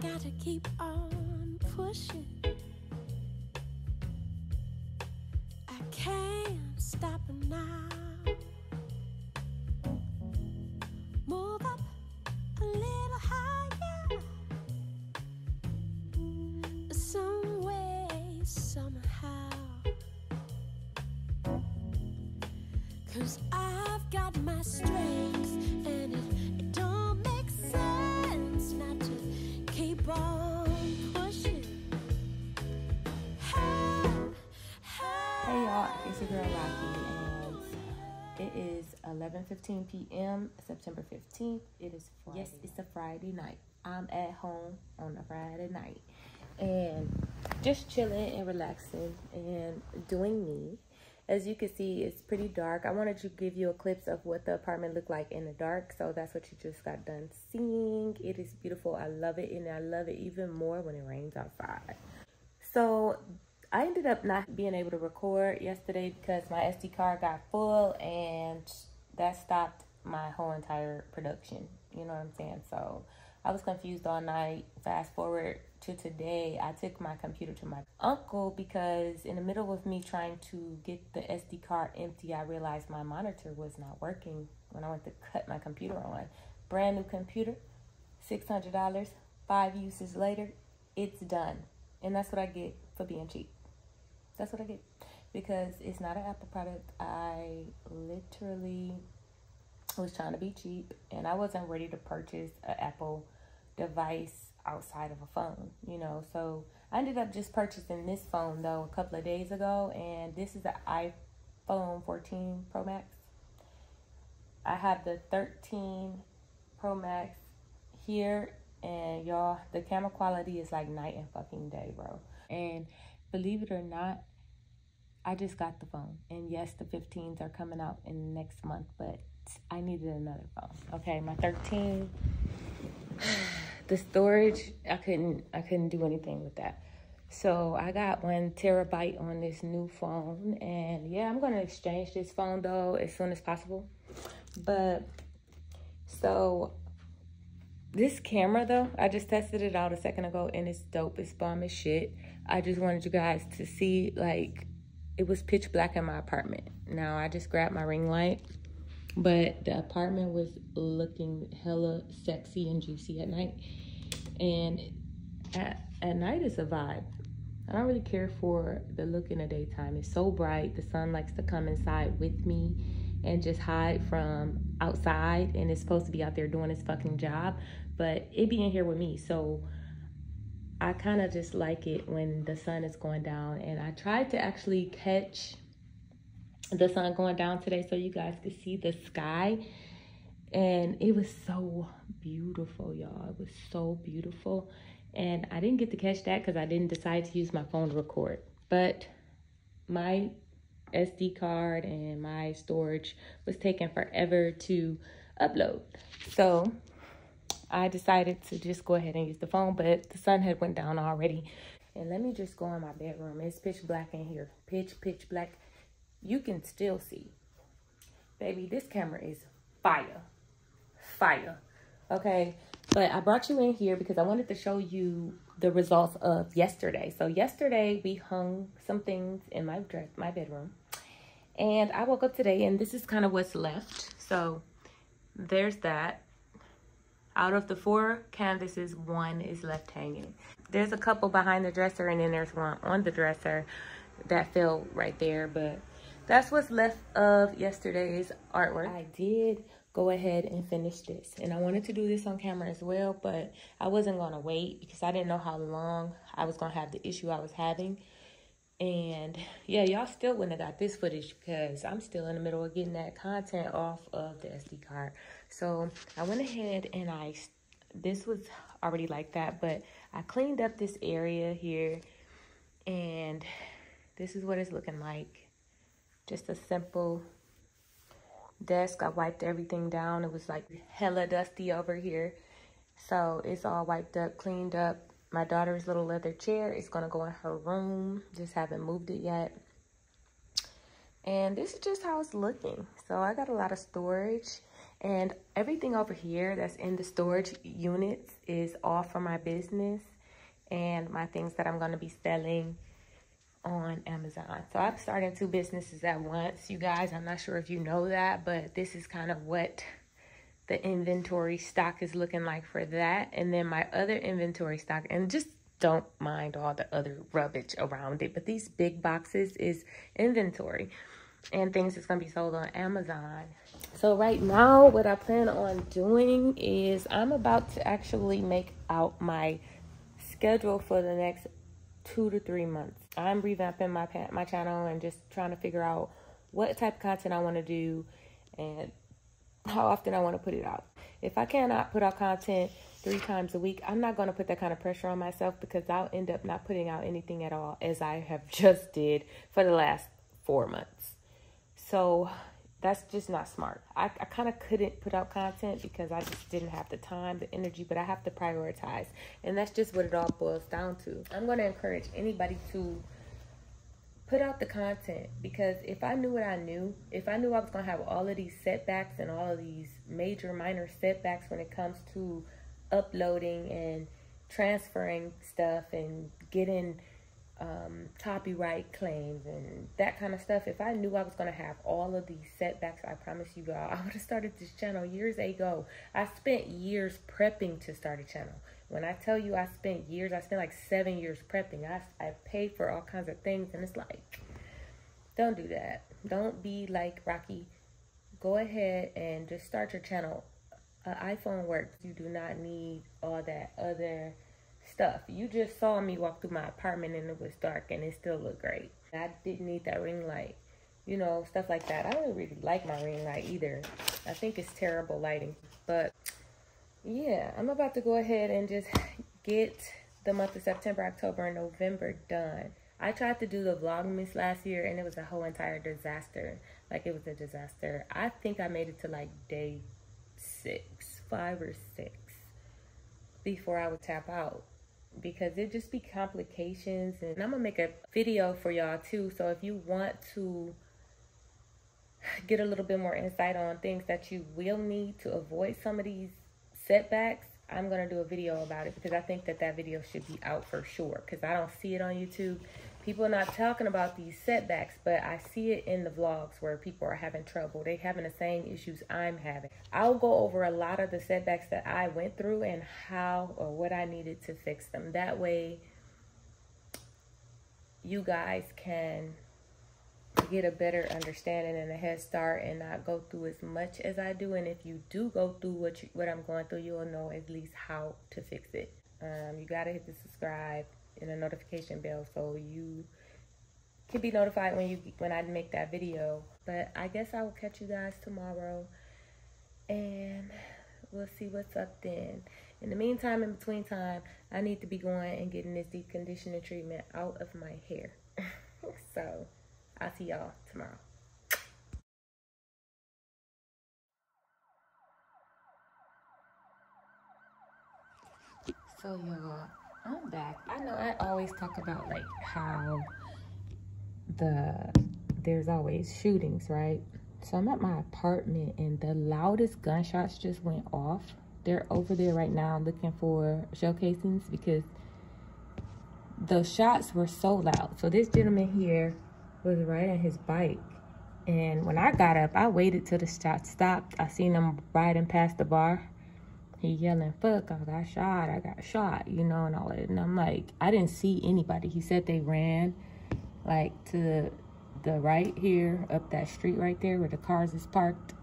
gotta keep on pushing. I can't stop now. Move up a little higher. Some way, somehow. 'Cause I've got my strength, and it don't make sense not to keep on pushing. Hey y'all, it's your girl Rocky, and it is 11:15 p.m. September 15th. It is Friday. Yes, it's a Friday night. I'm at home on a Friday night and just chilling and relaxing and doing me. As you can see, it's pretty dark. I wanted to give you a clip of what the apartment looked like in the dark, so that's what you just got done seeing. It is beautiful. I love it, and I love it even more when it rains outside. So I ended up not being able to record yesterday because my SD card got full, and that stopped my whole entire production. You know what I'm saying? So I was confused all night. Fast forward to today, I took my computer to my uncle because in the middle of me trying to get the SD card empty, I realized my monitor was not working when I went to cut my computer on. Brand new computer, $600, 5 uses later, it's done. And that's what I get for being cheap. That's what I get, because it's not an Apple product. I literally was trying to be cheap, and I wasn't ready to purchase an Apple device outside of a phone, you know. So I ended up just purchasing this phone though a couple of days ago, and this is the iPhone 14 Pro Max. I have the 13 Pro Max here, and y'all, the camera quality is like night and fucking day, bro. And believe it or not, I just got the phone, and yes, the 15s are coming out in next month, but I needed another phone. Okay, my 13, the storage, I couldn't do anything with that. So I got 1 terabyte on this new phone, and yeah, I'm gonna exchange this phone though as soon as possible. But so this camera though, I just tested it out a second ago, and it's dope. It's bomb as shit. I just wanted you guys to see, like, it was pitch black in my apartment. Now I just grabbed my ring light, but the apartment was looking hella sexy and juicy at night. And at night it's a vibe. I don't really care for the look in the daytime. It's so bright. The sun likes to come inside with me and just hide from outside, and it's supposed to be out there doing its fucking job, but it be in here with me. So I kind of just like it when the sun is going down, and I tried to actually catch the sun going down today so you guys could see the sky, and it was so beautiful, y'all. It was so beautiful, and I didn't get to catch that because I didn't decide to use my phone to record. But my SD card and my storage was taking forever to upload, so I decided to just go ahead and use the phone, but the sun had went down already. And let me just go in my bedroom. It's pitch black in here. Pitch black. You can still see. Baby, this camera is fire. Fire. Okay? But I brought you in here because I wanted to show you the results of yesterday. So yesterday, we hung some things in my bedroom. And I woke up today, and this is kind of what's left. So there's that. Out of the 4 canvases, 1 is left hanging. There's a couple behind the dresser, and then there's one on the dresser that fell right there. But that's what's left of yesterday's artwork. I did go ahead and finish this, and I wanted to do this on camera as well, but I wasn't going to wait because I didn't know how long I was going to have the issue I was having. And yeah, y'all still wouldn't have got this footage because I'm still in the middle of getting that content off of the SD card. So I went ahead and this was already like that, but I cleaned up this area here, and this is what it's looking like. Just a simple desk. I wiped everything down. It was like hella dusty over here. So it's all wiped up, cleaned up. My daughter's little leather chair is going to go in her room. Just haven't moved it yet. And this is just how it's looking. So I got a lot of storage. And everything over here that's in the storage units is all for my business and my things that I'm going to be selling on Amazon. So I'm starting 2 businesses at once, you guys. I'm not sure if you know that, but this is kind of what the inventory stock is looking like for that. And then my other inventory stock, and just don't mind all the other rubbish around it, but these big boxes is inventory and things that's going to be sold on Amazon. So right now, what I plan on doing is I'm about to actually make out my schedule for the next 2 to 3 months. I'm revamping my channel and just trying to figure out what type of content I want to do and how often I want to put it out. If I cannot put out content 3 times a week, I'm not going to put that kind of pressure on myself, because I'll end up not putting out anything at all, as I have just did for the last 4 months. So that's just not smart. I kind of couldn't put out content because I just didn't have the time, the energy, but I have to prioritize. And that's just what it all boils down to. I'm going to encourage anybody to put out the content, because if I knew what I knew, if I knew I was going to have all of these setbacks and all of these major, minor setbacks when it comes to uploading and transferring stuff and getting copyright claims and that kind of stuff, if I knew I was going to have all of these setbacks, I promise you all, I would have started this channel years ago. I spent years prepping to start a channel. When I tell you I spent years, I spent like 7 years prepping. I paid for all kinds of things, and it's like, don't do that. Don't be like Rocky. Go ahead and just start your channel. An iPhone works. You do not need all that other stuff. You just saw me walk through my apartment and it was dark and it still looked great. I didn't need that ring light, you know, stuff like that. I don't really like my ring light either. I think it's terrible lighting. But yeah, I'm about to go ahead and just get the month of September, October, and November done. I tried to do the Vlogmas last year and it was a whole entire disaster. Like, it was a disaster. I think I made it to like day 5 or 6 before I would tap out, because it just be complications. And I'm gonna make a video for y'all too, so if you want to get a little bit more insight on things that you will need to avoid some of these setbacks, I'm gonna do a video about it, because I think that video should be out for sure, because I don't see it on YouTube. People are not talking about these setbacks, but I see it in the vlogs where people are having trouble. They're having the same issues I'm having. I'll go over a lot of the setbacks that I went through and how or what I needed to fix them. That way, you guys can get a better understanding and a head start and not go through as much as I do. And if you do go through what I'm going through, you'll know at least how to fix it. You got to hit the subscribe and a notification bell so you can be notified when I make that video. But I guess I will catch you guys tomorrow and we'll see what's up then. In the meantime, in between time, I need to be going and getting this deep conditioner treatment out of my hair. So I'll see y'all tomorrow. So y'all, I'm back. I know I always talk about like how there's always shootings, right? So I'm at my apartment and the loudest gunshots just went off. They're over there right now looking for shell casings because the shots were so loud. So this gentleman here was riding his bike, and when I got up, I waited till the shots stopped. I seen him riding past the bar. He yelling, "Fuck, I got shot," you know, and all that. And I'm like, I didn't see anybody. He said they ran like to the right here, up that street right there where the cars is parked.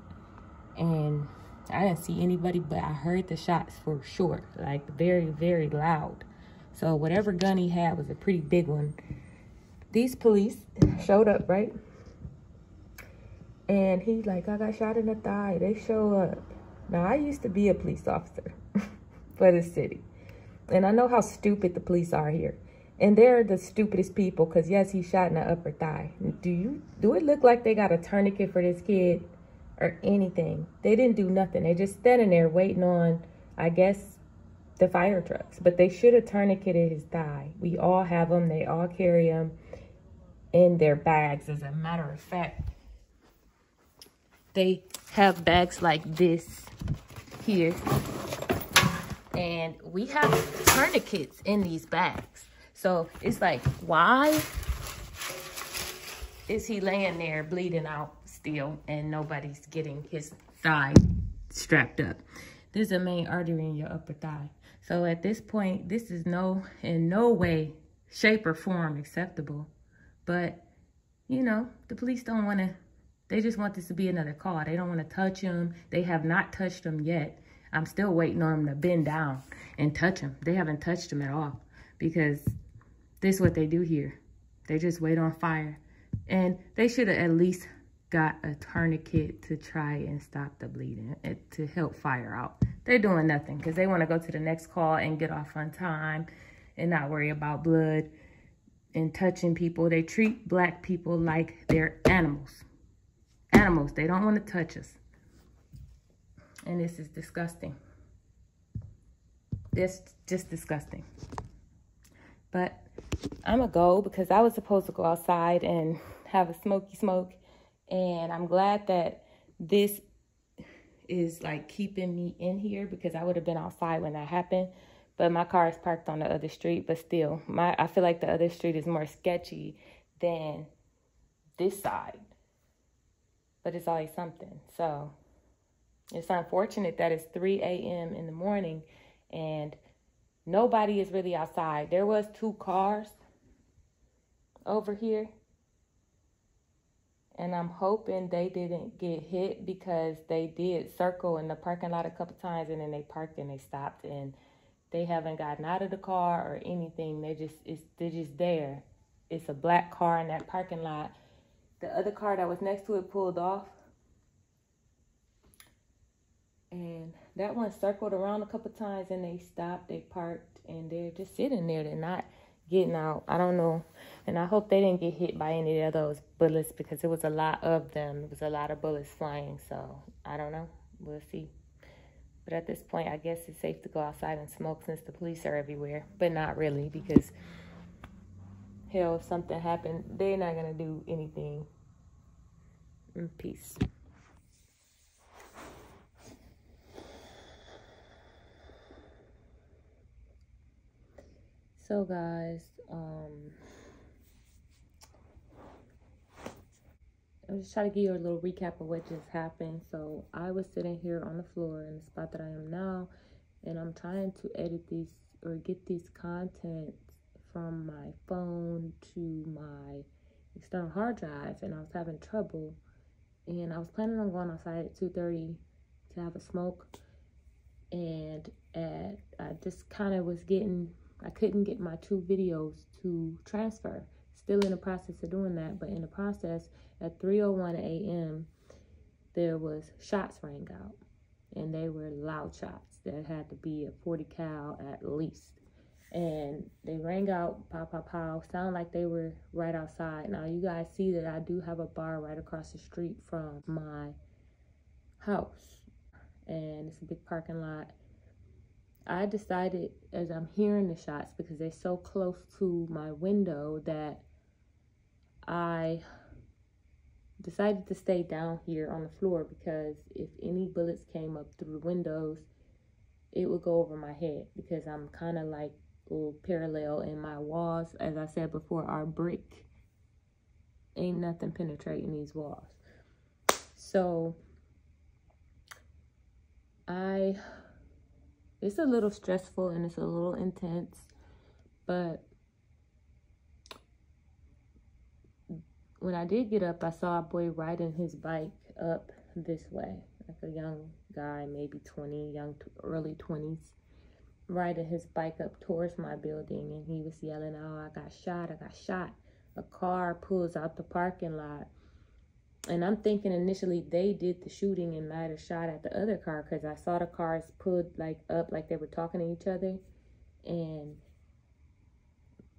And I didn't see anybody, but I heard the shots for sure, like very, very loud. So whatever gun he had was a pretty big one. These police showed up, right? And he's like, "I got shot in the thigh." They show up. Now, I used to be a police officer for the city. And I know how stupid the police are here. And they're the stupidest people, because yes, he shot in the upper thigh. Do it look like they got a tourniquet for this kid or anything? They didn't do nothing. They just standing there waiting on, I guess, the fire trucks. But they should have tourniqueted his thigh. We all have them. They all carry them in their bags. As a matter of fact, they have bags like this here. And we have tourniquets in these bags. So it's like, why is he laying there bleeding out still and nobody's getting his thigh strapped up? There's a main artery in your upper thigh. So at this point, this is in no way, shape, or form acceptable. But, you know, the police don't want to, they just want this to be another call. They don't want to touch him. They have not touched him yet. I'm still waiting on them to bend down and touch him. They haven't touched him at all because this is what they do here. They just wait on fire. And they should have at least got a tourniquet to try and stop the bleeding, to help fire out. They're doing nothing because they want to go to the next call and get off on time and not worry about blood and touching people. They treat black people like they're animals. Animals. They don't want to touch us. And this is disgusting. It's just disgusting. But I'm going to go because I was supposed to go outside and have a smoky smoke. And I'm glad that this is like keeping me in here because I would have been outside when that happened. But my car is parked on the other street. But still, I feel like the other street is more sketchy than this side. But it's always something. So it's unfortunate that it's 3 a.m. in the morning and nobody is really outside. There was 2 cars over here. And I'm hoping they didn't get hit because they did circle in the parking lot a couple times and then they parked and they stopped and they haven't gotten out of the car or anything. They're just there. It's a black car in that parking lot. The other car that was next to it pulled off. And that one circled around a couple times and they stopped, they parked, and they're just sitting there. They're not getting out. I don't know. And I hope they didn't get hit by any of those bullets because there was a lot of them. There was a lot of bullets flying. So I don't know. We'll see. But at this point, I guess it's safe to go outside and smoke since the police are everywhere. But not really because, hell, if something happened, they're not going to do anything. Peace. So guys, I'm just trying to give you a little recap of what just happened. So I was sitting here on the floor in the spot that I am now, and I'm trying to edit these or get these content from my phone to my external hard drive, and I was having trouble. And I was planning on going outside at 2:30 to have a smoke, and I just kind of was I couldn't get my 2 videos to transfer. Still in the process of doing that, but in the process, at 3:01 a.m., there was shots rang out, and they were loud shots. That had to be a 40 cal at least. And they rang out, pow, pow, pow, sound like they were right outside. Now, you guys see that I do have a bar right across the street from my house, and it's a big parking lot. I decided, as I'm hearing the shots, because they're so close to my window, that I decided to stay down here on the floor because if any bullets came up through the windows, it would go over my head because I'm kind of like a little parallel, and my walls, as I said before, are brick. Ain't nothing penetrating these walls. So it's a little stressful and it's a little intense, but when I did get up, I saw a boy riding his bike up this way, like a young guy, maybe 20, early 20s, riding his bike up towards my building, and he was yelling, "Oh, I got shot, I got shot." A car pulls out the parking lot, and I'm thinking initially they did the shooting and might have shot at the other car because I saw the cars pulled up like they were talking to each other, and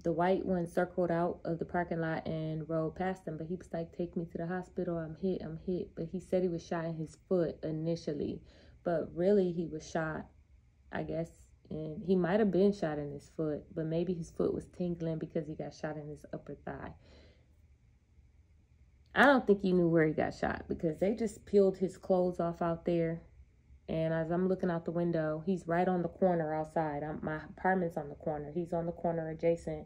the white one circled out of the parking lot and rode past them, but he was like, "Take me to the hospital, I'm hit." But he said he was shot in his foot initially, but really he was shot, I guess, and he might have been shot in his foot, but maybe his foot was tingling because he got shot in his upper thigh. I don't think he knew where he got shot because they just peeled his clothes off out there. And as I'm looking out the window, he's right on the corner outside. My apartment's on the corner. He's on the corner adjacent.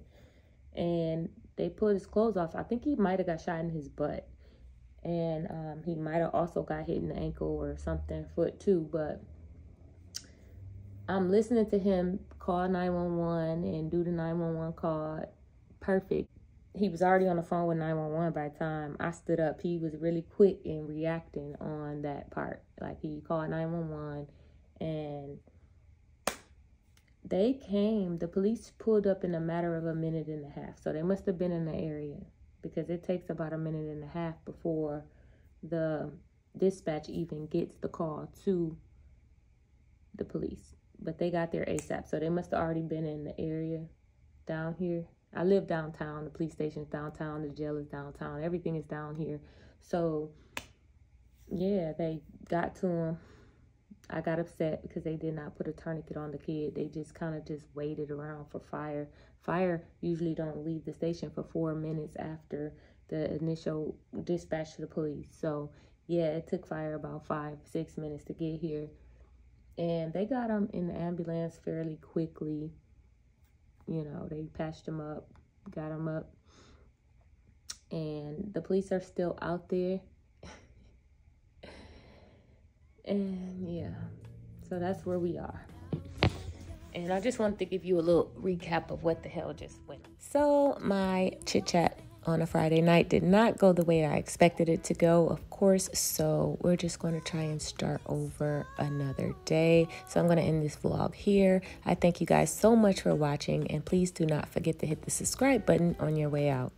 And they pulled his clothes off. I think he might have got shot in his butt. And he might have also got hit in the ankle or something, foot too. But I'm listening to him call 911 and do the 911 call. Perfect. He was already on the phone with 911 by the time I stood up. He was really quick in reacting on that part. Like, he called 911 and they came. The police pulled up in a matter of a minute and a half. So they must have been in the area because it takes about a minute and a half before the dispatch even gets the call to the police. But they got there ASAP. So they must have already been in the area down here. I live downtown. The police station's downtown. The jail is downtown. Everything is down here. So, yeah, they got to him. I got upset because they did not put a tourniquet on the kid. They just kind of just waited around for fire. Fire usually don't leave the station for 4 minutes after the initial dispatch to the police. So, yeah, it took fire about 5-6 minutes to get here. And they got him in the ambulance fairly quickly. You know, they patched him up, got him up. And the police are still out there. And yeah, so that's where we are. And I just wanted to give you a little recap of what the hell just went. So my chit chat on a Friday night did not go the way I expected it to go, of course. So we're just going to try and start over another day. So I'm going to end this vlog here. I thank you guys so much for watching. And please do not forget to hit the subscribe button on your way out.